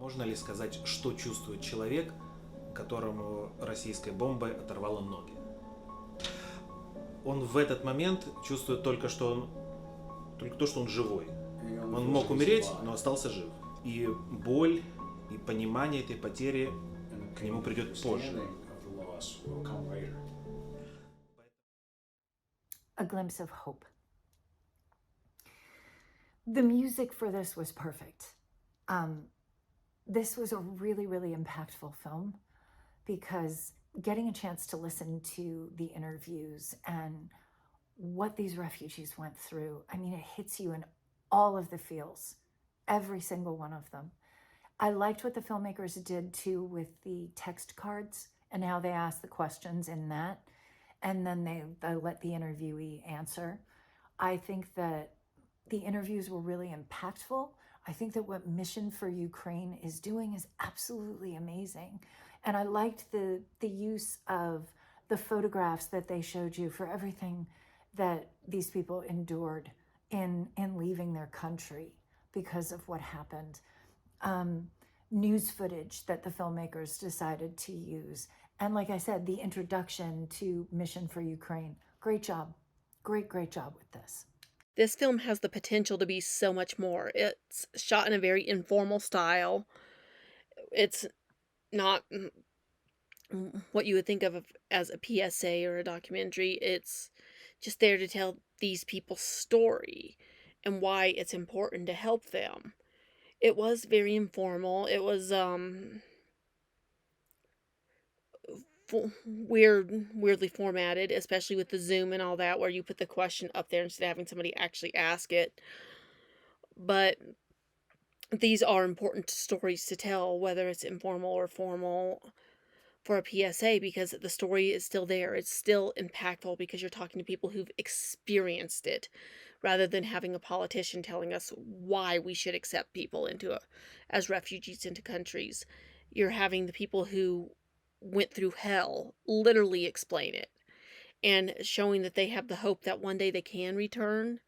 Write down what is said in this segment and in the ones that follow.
Можно ли сказать, что чувствует человек, которому российской бомбой оторвало ноги? Он в этот момент чувствует только то, что он живой. Он мог умереть, но остался жив. И боль, и понимание этой потери к нему придет позже. A glimpse of hope. The music for this was perfect. This was a really, really impactful film because getting a chance to listen to the interviews and what these refugees went through, I mean, it hits you in all of the feels, every single one of them. I liked what the filmmakers did too with the text cards and how they asked the questions in that, and then they let the interviewee answer. I think that the interviews were really impactful. I think that what Mission for Ukraine is doing is absolutely amazing. And I liked the use of the photographs that they showed you for everything that these people endured in leaving their country because of what happened. News footage that the filmmakers decided to use. And like I said, the introduction to Mission for Ukraine. Great job. Great job with this. This film has the potential to be so much more. It's shot in a very informal style. It's not what you would think of as a PSA or a documentary. It's just there to tell these people's story and why it's important to help them. It was very informal. It was weirdly formatted, especially with the Zoom and all that, where you put the question up there instead of having somebody actually ask it. But these are important stories to tell, whether it's informal or formal, for a PSA, because the story is still there. It's still impactful because you're talking to people who've experienced it, rather than having a politician telling us why we should accept people as refugees into countries. You're having the people who went through hell literally explain it, and showing that they have the hope that one day they can return,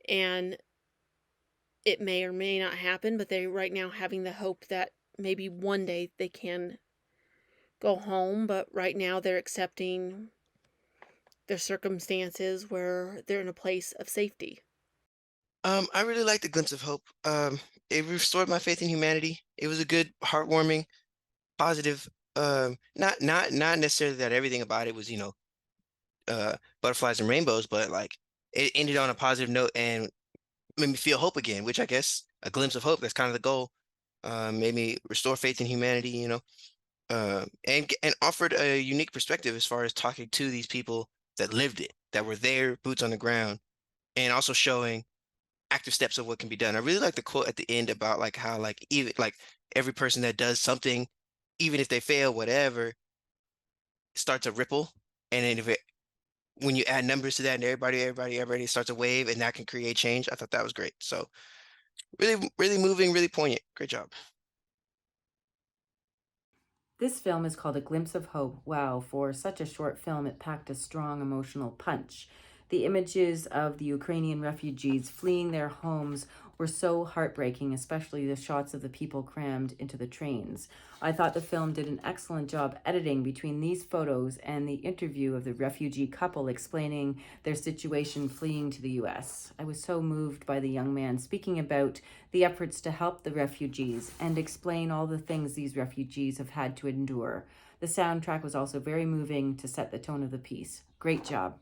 and it may or may not happen, but they're right now having the hope that maybe one day they can go home, but right now they're accepting their circumstances where they're in a place of safety. I really liked the glimpse of hope. It restored my faith in humanity. It was a good, heartwarming, positive. Not necessarily that everything about it was, butterflies and rainbows, but like it ended on a positive note and made me feel hope again, which I guess a glimpse of hope. That's kind of the goal. Made me restore faith in humanity, and offered a unique perspective as far as talking to these people that lived it, that were there, boots on the ground, and also showing active steps of what can be done. I really like the quote at the end about like how like even like every person that does something, even if they fail, whatever, starts a ripple. And then if it when you add numbers to that and everybody starts a wave and that can create change. I thought that was great. So really, really moving, really poignant. Great job. This film is called A Glimpse of Hope. Wow, for such a short film, it packed a strong emotional punch. The images of the Ukrainian refugees fleeing their homes were so heartbreaking, especially the shots of the people crammed into the trains. I thought the film did an excellent job editing between these photos and the interview of the refugee couple explaining their situation fleeing to the US. I was so moved by the young man speaking about the efforts to help the refugees and explain all the things these refugees have had to endure. The soundtrack was also very moving to set the tone of the piece. Great job.